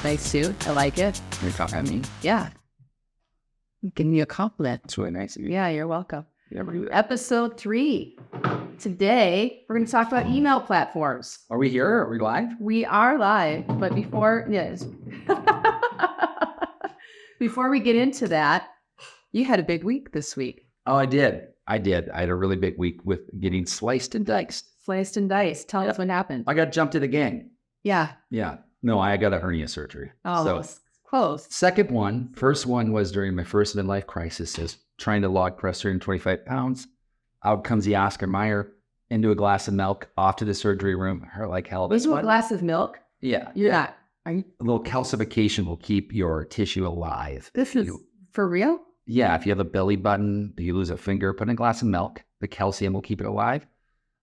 Nice suit. I like it. You're talking at me. Yeah. I'm giving you a compliment. It's really nice of you. Yeah, you're welcome. You never do that. Episode 3. Today, we're going to talk about email platforms. Are we here? Are we live? We are live, but before we get into that, you had a big week this week. Oh, I did. I had a really big week with getting sliced and diced. Sliced and diced. Tell us what happened. I got jumped to the gang. Yeah. Yeah. No, I got a hernia surgery. Oh, so, close. second one. First one was during my first midlife crisis, is trying to log press 325 pounds. Out comes the Oscar Mayer into a glass of milk, off to the surgery room. Hurt like hell. Was it a glass of milk? Yeah. You're not. Are you? A little calcification will keep your tissue alive. This is for real? Yeah. If you have a belly button, you lose a finger, put in a glass of milk. The calcium will keep it alive.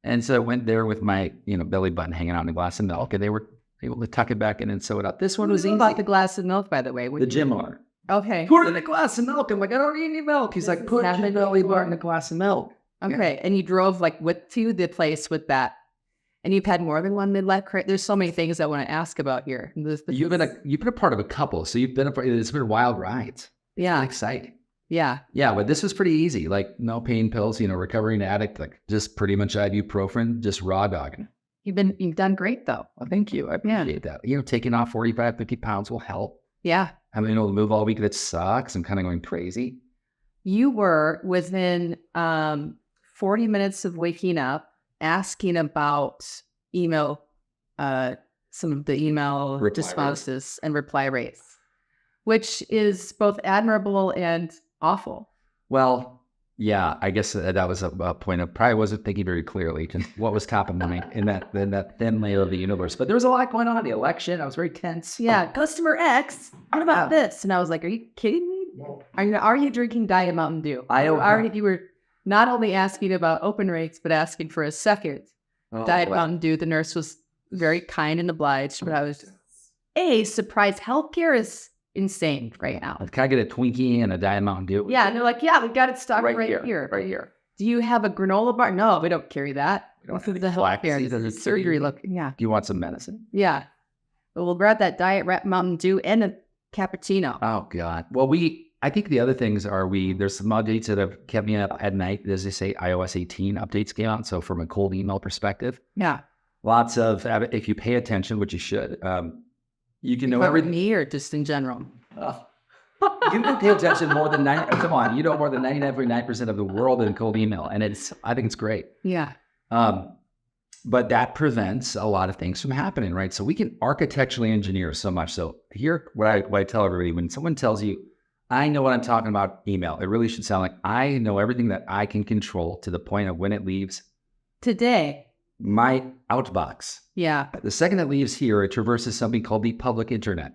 And so I went there with my, belly button hanging out in a glass of milk, and they were able to tuck it back in and sew it up. This one was easy. About the glass of milk, by the way. The gym owner. Okay. Put it in a glass of milk. I'm like, I don't need any milk. He's like, put your belly button in a glass of milk. Okay. Yeah. And you drove to the place with that. And you've had more than one midlife crisis. There's so many things I want to ask about here. You've been a part of a couple, so it's been wild rides. Yeah. It's exciting. Yeah. Yeah, but this was pretty easy. Like no pain pills, recovering addict, like just pretty much ibuprofen, just raw dogging. You've done great though. Well, thank you. I appreciate that. Taking off 45, 50 pounds will help. Yeah. I mean, to move all week, that sucks. I'm kind of going crazy. You were within 40 minutes of waking up asking about email, some of the email responses and reply rates, which is both admirable and awful. Well, yeah, I guess that was a point of probably wasn't thinking very clearly to what was top of mind in that thin layer of the universe. But there was a lot going on in the election. I was very tense. Yeah, customer X, what about this? And I was like, are you kidding me? Are you drinking Diet Mountain Dew? You were not only asking about open rates, but asking for a second Diet Mountain Dew. The nurse was very kind and obliged, but I was surprised. Healthcare is insane right now. Can I get a Twinkie and a Diet Mountain Dew? Yeah, and they're like, yeah, we've got it stocked right here. Right here. Do you have a granola bar? No, we don't carry that. We don't have the healthcare surgery look. Yeah. Do you want some medicine? Yeah. But we'll grab that Diet Mountain Dew and a cappuccino. Oh God. Well, I think the other things are there's some updates that have kept me up at night. As they say, iOS 18 updates came out. So from a cold email perspective, yeah, lots of, if you pay attention, which you should, you can know everything. Me or just in general? You can pay attention more than 90. Come on, more than 99.9% of the world in cold email, and I think it's great. Yeah. But that prevents a lot of things from happening, right? So we can architecturally engineer so much. So here, what I tell everybody, when someone tells you, I know what I'm talking about email, it really should sound like I know everything that I can control to the point of when it leaves today. My outbox. Yeah. The second it leaves here, it traverses something called the public internet.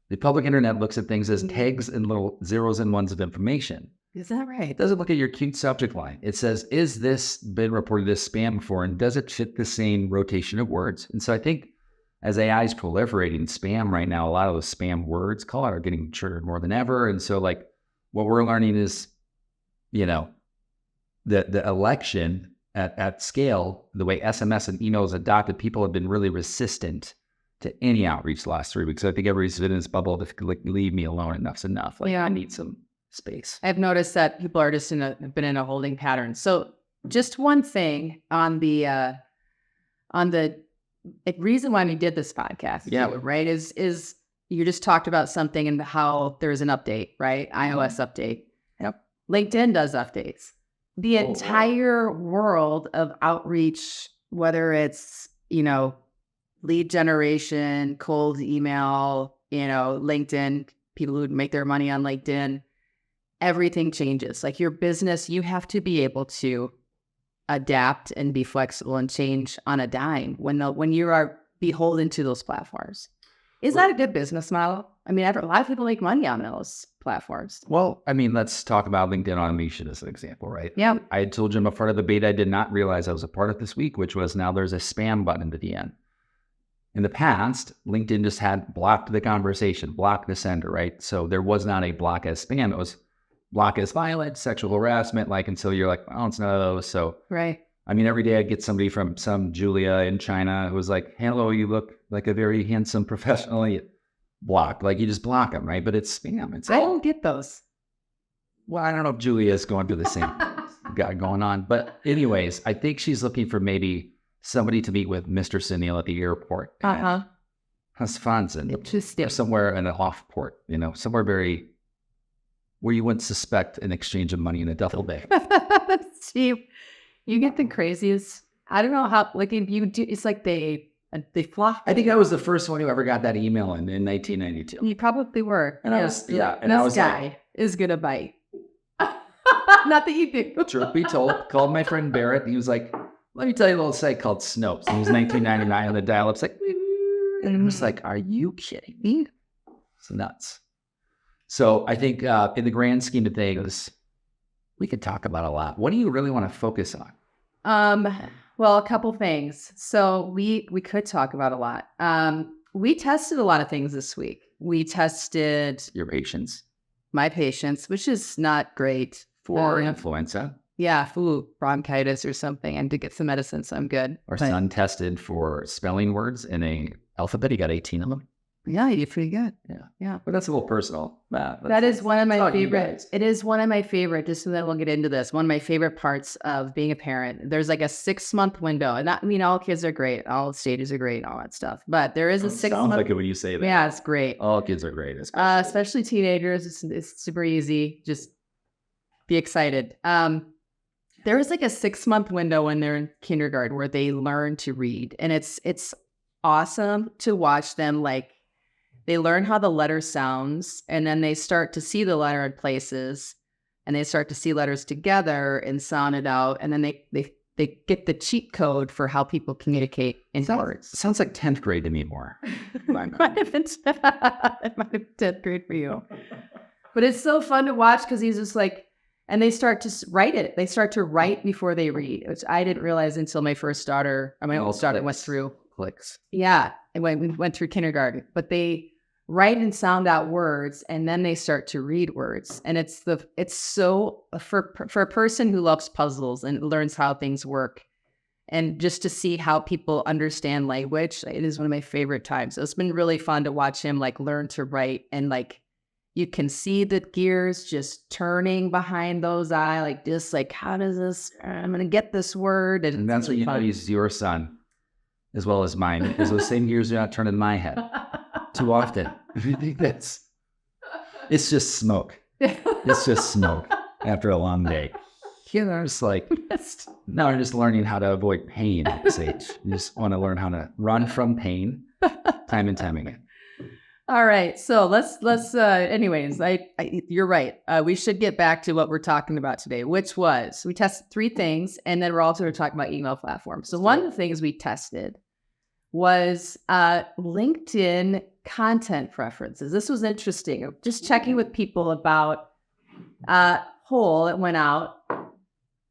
The public internet looks at things as tags and little zeros and ones of information. Is that right? It doesn't look at your cute subject line. It says, is this been reported as spam before? And does it fit the same rotation of words? And so I think as AI is proliferating spam right now, a lot of those spam words, call it, are getting triggered more than ever. And so like what we're learning is, the election at scale, the way SMS and email is adopted, people have been really resistant to any outreach the last 3 weeks. So I think everybody's been in this bubble to leave me alone. Enough's enough. I need some space. I've noticed that people are just been in a holding pattern. So just one thing on the reason why we did this podcast, right, is you just talked about something and how there's an update, right? iOS update. Yep. LinkedIn does updates. The entire world of outreach, whether it's, lead generation, cold email, LinkedIn, people who make their money on LinkedIn, everything changes. Like your business, you have to be able to adapt and be flexible and change on a dime when you are beholden to those platforms. Is that a good business model? I mean, a lot of people make money on those platforms. Well, I mean, let's talk about LinkedIn automation as an example, right? Yeah. I had told you I'm a part of the beta I did not realize I was a part of this week, which was now there's a spam button at the end. In the past, LinkedIn just had blocked the conversation, block the sender, right? So there was not a block as spam. It was block as violent, sexual harassment, until you're like, oh, it's none of those. So, right. I mean, every day I get somebody from some Julia in China who was like, hello, you look like a very handsome professional. blocked. Like you just block them, right? But it's spam. It's I don't get those. well, I don't know if Julia's going through the same got going on. But anyways, I think she's looking for maybe somebody to meet with Mr. Sunil at the airport. Has funds and Interesting. or somewhere in an off port, somewhere very where you wouldn't suspect an exchange of money in a duffel bag. Steve, you get the craziest. I don't know how, like, if you do, it's like they flock. I think I was the first one who ever got that email in 1992. You probably were. And I was, and this I was guy like, is going to bite. Not that you do. truth be told, called my friend Barrett. He was like, let me tell you a little site called Snopes. It was 1999 on the dial-up's like, and I'm just like, are you kidding me? It's nuts. So I think in the grand scheme of things, we could talk about a lot. What do you really want to focus on? Well, a couple things. So we could talk about a lot. We tested a lot of things this week. We tested Your patience my patience, which is not great for influenza. Yeah, bronchitis or something, and to get some medicine, so I'm good. Our son tested for spelling words in a alphabet. He got 18 of them. Yeah, you did pretty good. Yeah. But that's a little personal. That is one of my favorite. It is one of my favorite, just so that we'll get into this, one of my favorite parts of being a parent. There's like a 6-month window. And that, all kids are great. All stages are great and all that stuff. But there is a 6 month. Sounds like it when you say that. Yeah, it's great. All kids are great. Especially teenagers. It's super easy. Just be excited. There is like a 6-month window when they're in kindergarten where they learn to read. And it's awesome to watch them. Like, they learn how the letter sounds, and then they start to see the letter in places, and they start to see letters together and sound it out. And then they get the cheat code for how people communicate in words. Sounds like 10th grade to me more. It might have been 10th grade for you. But it's so fun to watch because he's just like, and they start to write it. They start to write before they read, which I didn't realize until my oldest daughter went through. Clicks. Yeah, we went through kindergarten. But they write and sound out words, and then they start to read words. And it's so for a person who loves puzzles and learns how things work, and just to see how people understand language, it is one of my favorite times. So it's been really fun to watch him like learn to write, and like you can see the gears just turning behind those eyes, like just like, how does this? I'm gonna get this word, and that's what you know. He's your son as well as mine, because those same gears are not turning in my head too often. I think it's just smoke. It's just smoke after a long day. It's like, now I'm just learning how to avoid pain at this age. You just want to learn how to run from pain time and time again. All right. So let's anyways, you're right. We should get back to what we're talking about today, which was we tested 3 things, and then we're also going to talk about email platforms. So one of the things we tested was LinkedIn content preferences. This was interesting. Just checking with people about a poll that went out.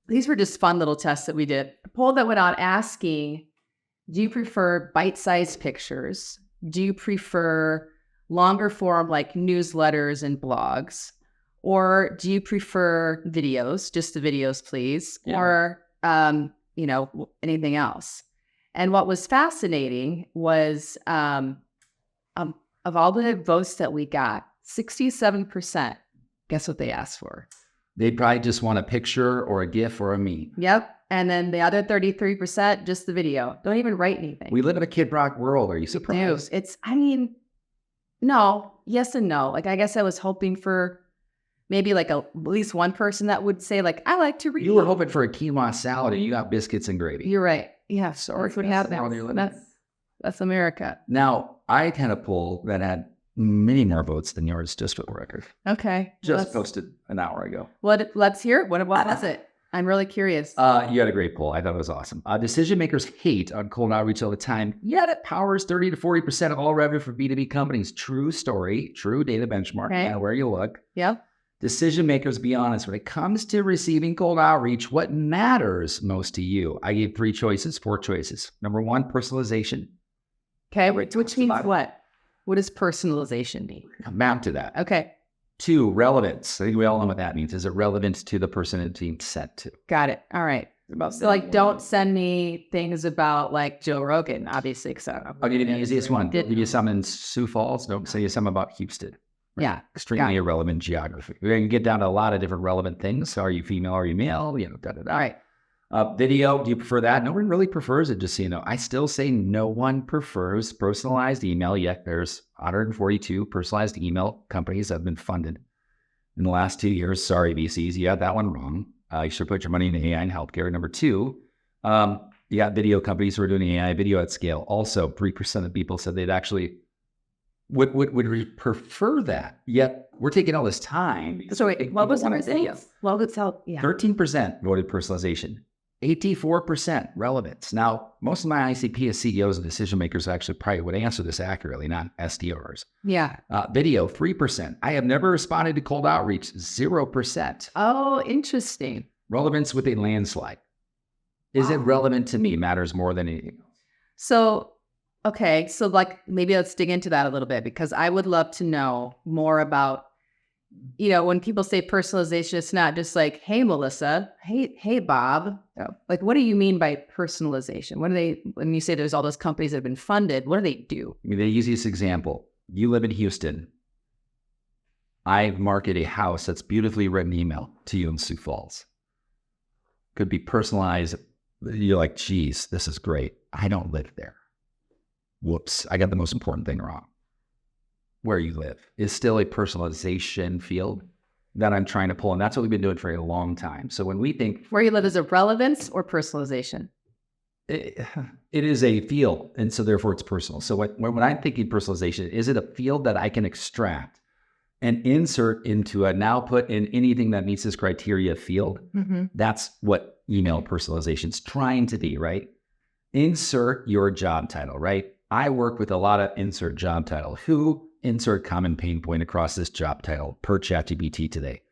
These were just fun little tests that we did. A poll that went out asking, do you prefer bite-sized pictures? Do you prefer longer form like newsletters and blogs? Or do you prefer videos, just the videos, please? Yeah. Or, anything else? And what was fascinating was of all the votes that we got, 67%, guess what they asked for? They probably just want a picture or a GIF or a meme. Yep. And then the other 33%, just the video. Don't even write anything. We live in a Kid Rock world. Are you surprised? No, yes and no. Like, I guess I was hoping for maybe like at least one person that would say like, I like to read. You were hoping for a quinoa salad and you got biscuits and gravy. You're right. Yeah, sorry. That's what happened. That's America. Now, I had a poll that had many more votes than yours, just for the record. Okay. Just posted an hour ago. Let's hear it. What was it? I'm really curious. You had a great poll. I thought it was awesome. Decision makers hate on cold outreach all the time, yet it powers 30 to 40% of all revenue for B2B companies. True story, true data benchmark, okay. Where you look. Yep. Decision makers, be honest, when it comes to receiving cold outreach, what matters most to you? I gave 4 choices. Number 1, personalization. Okay, which means what? What does personalization mean? Come back to that. Okay. 2, relevance. I think we all know what that means. Is it relevant to the person it's being sent to? Got it. All right. So like, don't send me things about like Joe Rogan, obviously. So I'll give you the easiest one. Give you some in Sioux Falls. Don't say you some about Houston. yeah, Extremely irrelevant geography. We can get down to a lot of different relevant things. Are you female? Are you male? You know, da da da. all right. Video, do you prefer that? No one really prefers it, just so you know. I still say no one prefers personalized email, yet there's 142 personalized email companies that have been funded in the last 2 years. Sorry, VCs, you got that one wrong. You should put your money in AI and healthcare. Number two, you got video companies who are doing AI video at scale. Also, 3% of people said they'd actually would prefer that. Yet we're taking all this time. So wait, what was the video? Well, let's tell. Yeah. 13% voted personalization. 84% relevance. Now, most of my ICP as CEOs and decision makers actually probably would answer this accurately, not SDRs. Yeah. Video, 3%. I have never responded to cold outreach, 0%. Oh, interesting. Relevance with a landslide. Is it relevant to me matters more than anything else. So, okay. So like, maybe let's dig into that a little bit, because I would love to know more about, you know, when people say personalization, it's not just like, hey, Melissa, hey, Bob. Like, what do you mean by personalization? What do they, when you say there's all those companies that have been funded, what do they do? I mean, the easiest example, you live in Houston. I market a house that's beautifully written email to you in Sioux Falls. Could be personalized. You're like, geez, this is great. I don't live there. Whoops, I got the most important thing wrong. Where you live is still a personalization field that I'm trying to pull. And that's what we've been doing for a long time. So when we think where you live, is it relevance or personalization? It is a field. And so therefore it's personal. So when I'm thinking personalization, is it a field that I can extract and insert into a now put in anything that meets this criteria field? Mm-hmm. That's what email personalization is trying to be, right? Insert your job title, right? I work with a lot of insert job title. Who insert common pain point across this job title per ChatGPT today?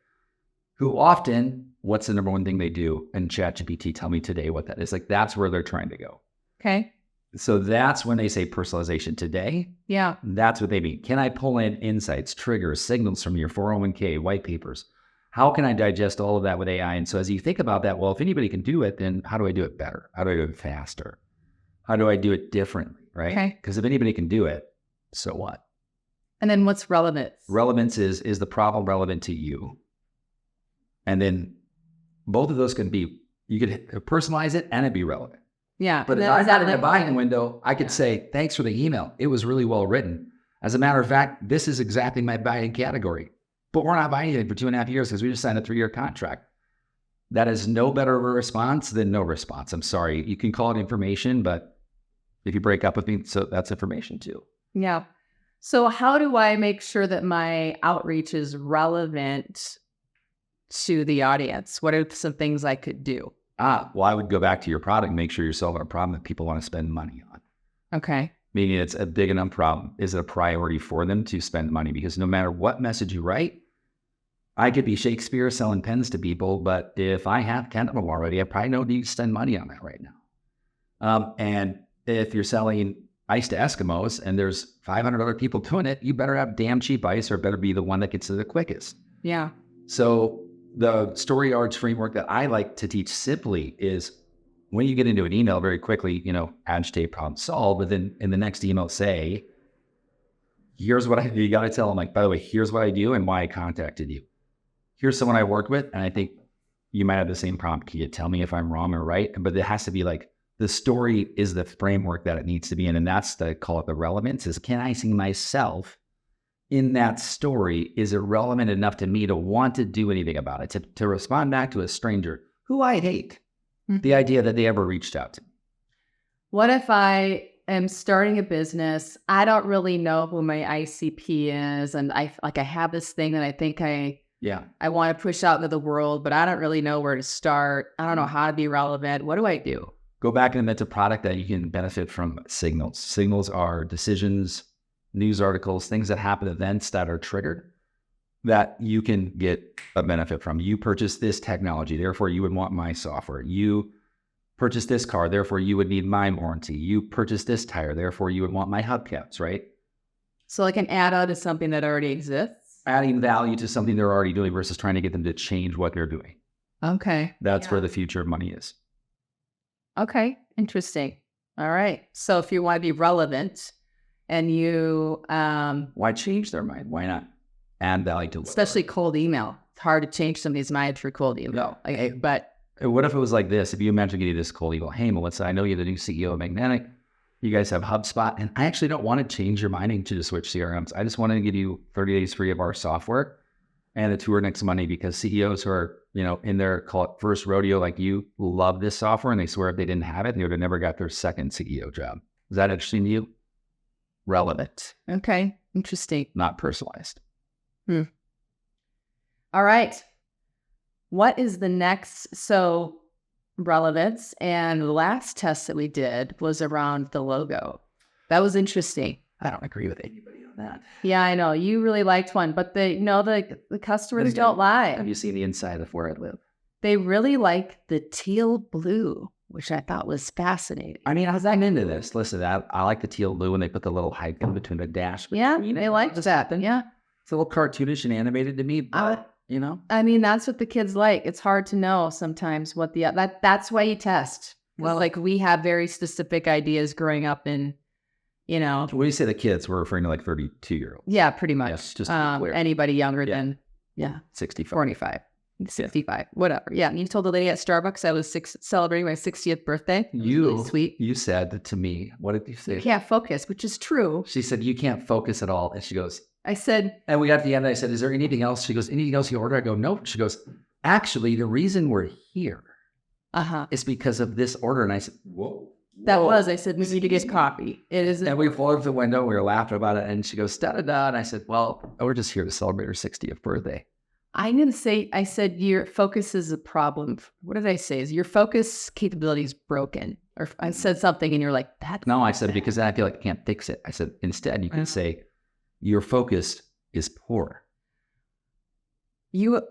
Who often, what's the number one thing they do? And ChatGPT tell me today what that is. Like, that's where they're trying to go. Okay. So that's when they say personalization today. Yeah. That's what they mean. Can I pull in insights, triggers, signals from your 401k, white papers? How can I digest all of that with AI? And so as you think about that, well, if anybody can do it, then how do I do it better? How do I do it faster? How do I do it differently, right? Okay. Because if anybody can do it, so what? And then what's relevance? Relevance is the problem relevant to you? And then both of those can be, you could personalize it and it'd be relevant. Yeah. But if I'm not in the buying window, I could say, thanks for the email. It was really well written. As a matter of fact, this is exactly my buying category. But we're not buying anything for 2.5 years because we just signed a 3-year contract. That is no better of a response than no response. I'm sorry. You can call it information, but if you break up with me, so that's information too. Yeah. So how do I make sure that my outreach is relevant to the audience? What are some things I could do? Well, I would go back to your product and make sure you're solving a problem that people want to spend money on. Okay. Meaning it's a big enough problem. Is it a priority for them to spend money? Because no matter what message you write, I could be Shakespeare selling pens to people, but if I have 10 of them already, I probably don't need to spend money on that right now. And if you're selling ice to Eskimos and there's 500 other people doing it, you better have damn cheap ice or it better be the one that gets to the quickest. Yeah. So the story arts framework that I like to teach simply is when you get into an email very quickly, agitate, problem solve, but then in the next email say, here's what I do. You got to tell them, like, by the way, here's what I do and why I contacted you. Here's someone I worked with. And I think you might have the same prompt. Can you tell me if I'm wrong or right? But it has to be like, the story is the framework that it needs to be in. And that's call it the relevance is, can I see myself in that story? Is it relevant enough to me to want to do anything about it? To respond back to a stranger who I hate, the idea that they ever reached out to me. What if I am starting a business? I don't really know who my ICP is. And I have this thing that I think I want to push out into the world, but I don't really know where to start. I don't know how to be relevant. What do I do? Go back and invent a product that you can benefit from signals. Signals are decisions, news articles, things that happen, events that are triggered that you can get a benefit from. You purchase this technology, therefore you would want my software. You purchase this car, therefore you would need my warranty. You purchase this tire, therefore you would want my hubcaps, right? So like an add-on to something that already exists? Adding value to something they're already doing versus trying to get them to change what they're doing. Okay. That's where the future of money is. Okay. Interesting. All right. So if you want to be relevant and you, Why change their mind? Why not add value to especially cold email, it's hard to change somebody's mind through cold email. But what if it was like this? If you imagine getting this cold email, hey, Melissa, I know you're the new CEO of Magnetic. You guys have HubSpot, and I actually don't want to change your minding to switch CRMs. I just want to give you 30 days free of our software and a tour next Monday, because CEOs who are, in their call it first rodeo like you love this software, and they swear if they didn't have it, they would have never got their second CEO job. Is that interesting to you? Relevant. Okay. Interesting. Not personalized. All right. What is the next? So relevance, and the last test that we did was around the logo. That was interesting. I don't agree with anybody on that. Yeah, I know. You really liked one, but the customers don't lie. Have you seen the inside of where I live? They really like the teal blue, which I thought was fascinating. I mean, I'm into this. Listen, I like the teal blue when they put the little hyphen between the dash. Yeah, they liked that. Yeah. It's a little cartoonish and animated to me, but, I mean, that's what the kids like. It's hard to know sometimes what that's why you test. Well, like we have very specific ideas growing up in, When you say the kids, we're referring to like 32-year-olds. Yeah, pretty much. Yes, just to be clear. Anybody younger than 65. 45, 65, whatever. Yeah, you told the lady at Starbucks I was celebrating my 60th birthday. Really sweet. You said to me, what did you say? You can't focus, which is true. She said, you can't focus at all. And she goes, I said, and we got to the end, I said, is there anything else? She goes, anything else you order? I go, nope. She goes, actually, the reason we're here is because of this order. And I said, whoa. I said, we need to get coffee. It is. And we flew up the window. We were laughing about it. And she goes, da-da-da. And I said, well, we're just here to celebrate her 60th birthday. I'm going to say, I said, your focus is a problem. What did I say? Is your focus capability is broken? Or I said something and you're like, that. No, I said, because then I feel like I can't fix it. I said, instead, you can say, your focus is poor.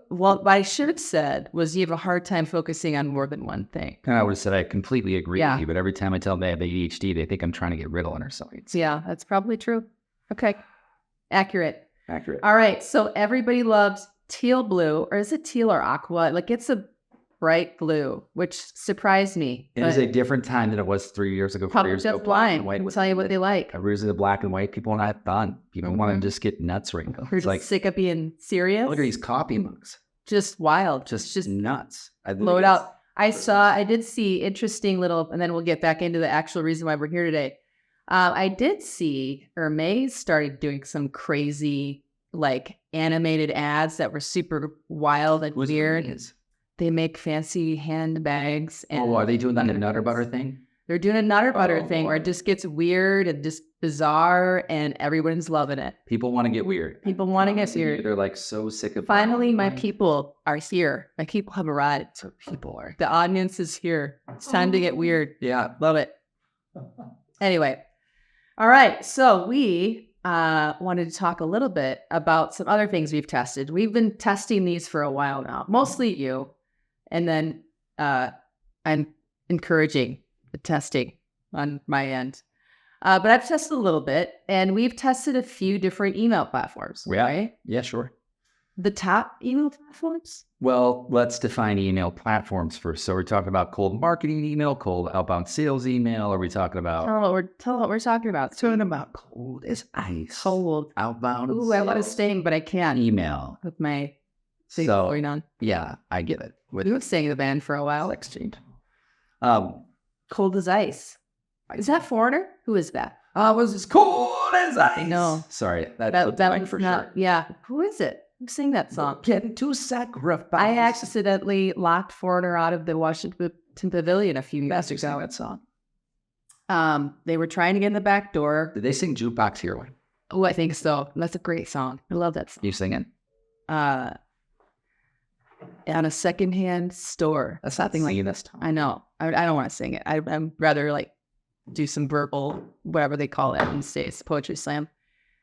What I should have said was you have a hard time focusing on more than one thing. And I would have said, I completely agree with you, but every time I tell them they have ADHD, they think I'm trying to get Ritalin or something. Yeah, that's probably true. Okay. Accurate. Accurate. All right. So everybody loves teal blue, or is it teal or aqua? Like it's a bright blue, which surprised me. It is a different time than it was 3 years ago, 4 probably years just ago. blind. We'll tell you what they like. Originally, the black and white people want to have fun. People want to just get nuts right now. We're just like sick of being serious. Look at these coffee mugs. Just wild. Just nuts. Load out. I did see interesting little, and then we'll get back into the actual reason why we're here today. I did see Hermes started doing some crazy like animated ads that were super wild and weird. They make fancy handbags. And are they doing that Nutter Butter thing? They're doing a Nutter Butter thing where it just gets weird and just bizarre, and everyone's loving it. People want to get weird. People want to get weird. They're like so sick of. Finally, my people are here. My people have arrived. So people are. The audience is here. It's time to get weird. Yeah, love it. Anyway, all right. So we wanted to talk a little bit about some other things we've tested. We've been testing these for a while now, mostly you. And then I'm encouraging the testing on my end. But I've tested a little bit, and we've tested a few different email platforms. Yeah. Right? Yeah, sure. The top email platforms? Well, let's define email platforms first. So we're talking about cold marketing email, cold outbound sales email. Are we talking about? Tell them what we're talking about. Talking about cold as ice. Cold. Outbound. Ooh, I want to sing, but I can't. Email. With my thing going on. Yeah, I get it. You have sang the band for a while. Exchange. Cold as ice. Is that Foreigner? Who is that? Was as cold as ice. I know. Sorry, that one's for not, sure. Yeah. Who is it? Who sang that song? Getting to sacrifice. I accidentally locked Foreigner out of the Washington Pavilion a few years ago. That song. They were trying to get in the back door. Did they sing Jukebox Hero? Oh, I think so. That's a great song. I love that song. You sing it? At a secondhand store. That's not singing this time. I know. I don't want to sing it. I'm rather like do some verbal, whatever they call it in the States, poetry slam.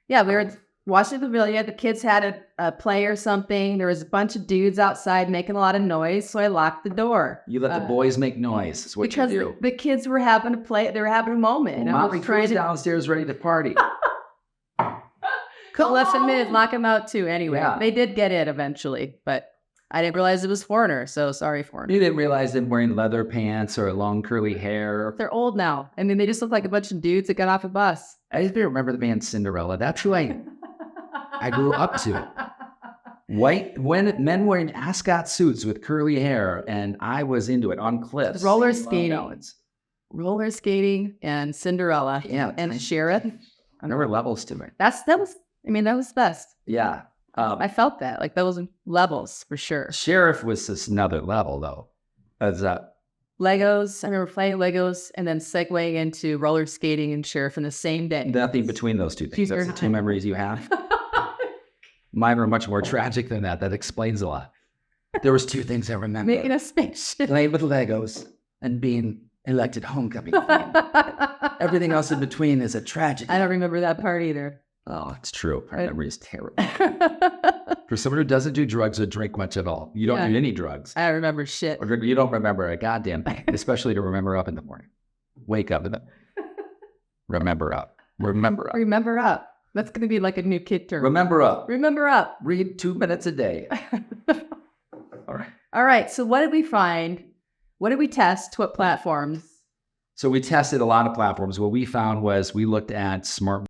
Yeah, we were at Washington Pavilion. The kids had a play or something. There was a bunch of dudes outside making a lot of noise, so I locked the door. You let the boys make noise. Is what because you do. The kids were having a play. They were having a moment. Well, Mommy was downstairs ready to party. Let them in, lock them out too. Anyway, They did get in eventually, but I didn't realize it was foreigner. So sorry, foreigner. You didn't realize them wearing leather pants or long curly hair. They're old now. I mean, they just look like a bunch of dudes that got off a bus. I even remember the band Cinderella. That's who I grew up to. Men wearing ascot suits with curly hair, and I was into it on cliffs. Roller skating and Cinderella. Yeah. And Sheriff. There were levels to it. That was best. Yeah. I felt that. Like those levels for sure. Sheriff was just another level though. As Legos. I remember playing Legos and then segueing into roller skating and Sheriff in the same day. nothing between those two things. That's the two memories you have. Mine were much more tragic than that. That explains a lot. There was two things I remember. Making a spaceship. Playing with Legos and being elected homecoming queen. Everything else in between is a tragedy. I don't remember that part either. Oh, it's true. Our memory is terrible. For someone who doesn't do drugs or drink much at all, you don't do any drugs. I remember shit. Or you don't remember a goddamn thing, especially to remember up in the morning. Wake up. Remember up. Remember up. Remember up. That's going to be like a new kid term. Remember up. Remember up. Read 2 minutes a day. All right. All right. So what did we find? What did we test? What platforms? So we tested a lot of platforms. What we found was we looked at smart